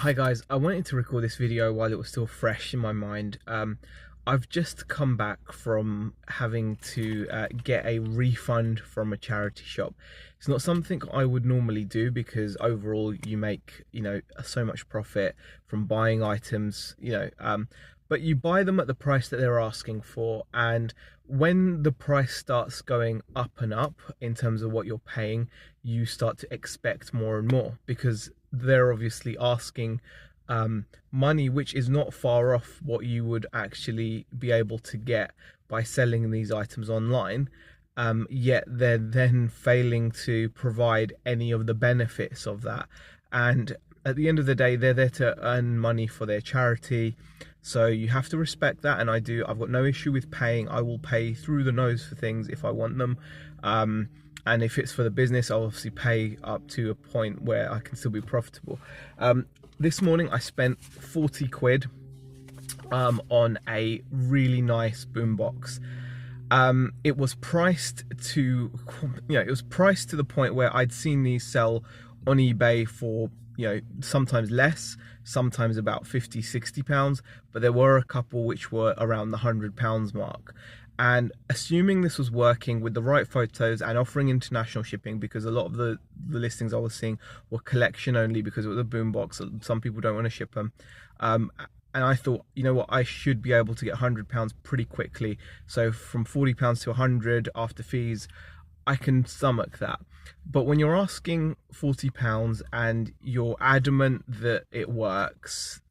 Hi guys, I wanted to record this video while it was still fresh in my mind. I've just come back from having to get a refund from a charity shop. It's not something I would normally do because overall you make, so much profit from buying items, but you buy them at the price that they're asking for. And when the price starts going up and up in terms of what you're paying, you start to expect more and more because they're obviously asking money which is not far off what you would actually be able to get by selling these items online. Yet they're then failing to provide any of the benefits of that. And at the end of the day, they're there to earn money for their charity. So you have to respect that. And I do. I've got no issue with paying. I will pay through the nose for things if I want them. And if it's for the business, I'll obviously pay up to a point where I can still be profitable. This morning I spent 40 quid on a really nice boombox. It was priced to, the point where I'd seen these sell on eBay for, sometimes less, sometimes about 50, 60 pounds, but there were a couple which were around the £100 mark. And assuming this was working with the right photos and offering international shipping, because a lot of the listings I was seeing were collection only because it was a boombox, some people don't want to ship them. And I thought, you know what, I should be able to get £100 pretty quickly. So from £40 to 100 after fees, I can stomach that. But when you're asking £40 and you're adamant that it works,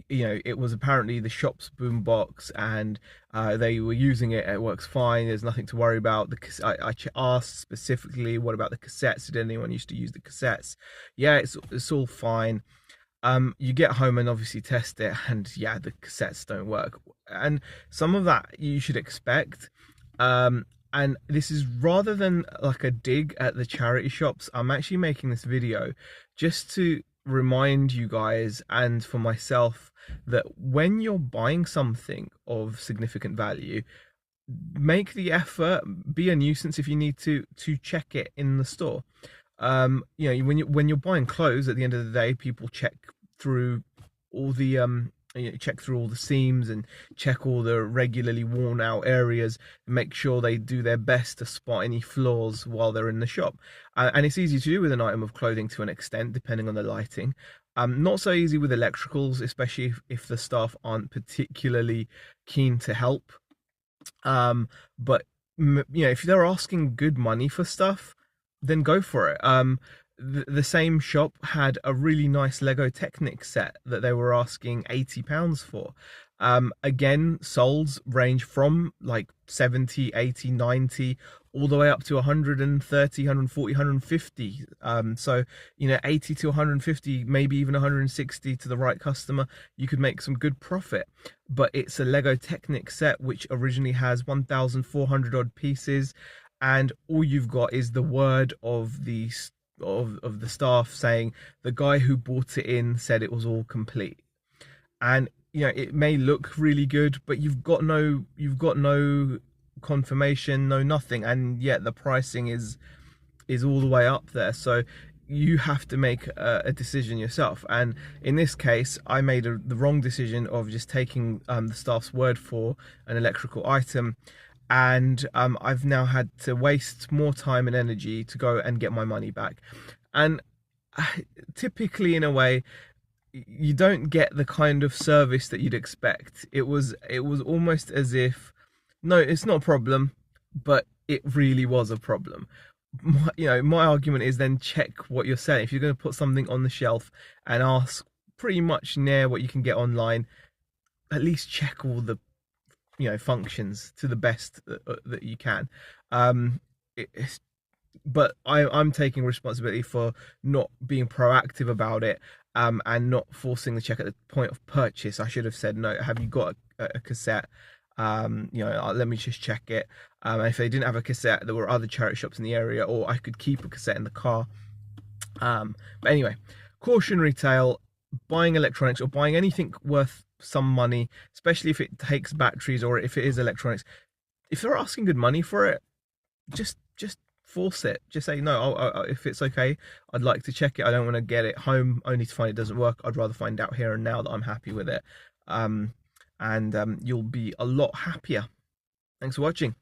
it was apparently the shop's boombox and they were using it, it works fine, there's nothing to worry about. I asked specifically, what about the cassettes? Did anyone used to use the cassettes? Yeah, it's all fine. You get home and obviously test it, and yeah, the cassettes don't work. And some of that you should expect. And this is, rather than like a dig at the charity shops, I'm actually making this video just to remind you guys and for myself that when you're buying something of significant value, make the effort, be a nuisance if you need to check it in the store. When you're buying clothes, at the end of the day, people check through all the check through all the seams and check all the regularly worn out areas and make sure they do their best to spot any flaws while they're in the shop. And it's easy to do with an item of clothing to an extent, depending on the lighting. Not so easy with electricals, especially if the staff aren't particularly keen to help. But if they're asking good money for stuff, then go for it. The same shop had a really nice Lego Technic set that they were asking £80 for. Again, solds range from like 70, 80, 90, all the way up to 130, 140, 150. So, 80 to 150, maybe even 160 to the right customer, you could make some good profit. But it's a Lego Technic set, which originally has 1,400 odd pieces. And all you've got is the word of the staff saying the guy who bought it in said it was all complete. And it may look really good, but you've got no confirmation, no nothing, and yet the pricing is all the way up there. So you have to make a decision yourself. And in this case, I made the wrong decision of just taking the staff's word for an electrical item. And I've now had to waste more time and energy to go and get my money back. And typically, in a way, you don't get the kind of service that you'd expect. It was almost as if, no, it's not a problem, but it really was a problem. My argument is, then check what you're selling. If you're going to put something on the shelf and ask pretty much near what you can get online, at least check all the functions to the best that you can. But I'm taking responsibility for not being proactive about it, and not forcing the check at the point of purchase. I should have said, no, have you got a cassette? Let me just check it. And if they didn't have a cassette, there were other charity shops in the area, or I could keep a cassette in the car. But anyway, cautionary tale: buying electronics or buying anything worth some money, especially if it takes batteries or if it is electronics, if they're asking good money for it, just force it. Just say no. If it's okay, I'd like to check it. I don't want to get it home only to find it doesn't work. I'd rather find out here and now that I'm happy with it. And you'll be a lot happier. Thanks for watching.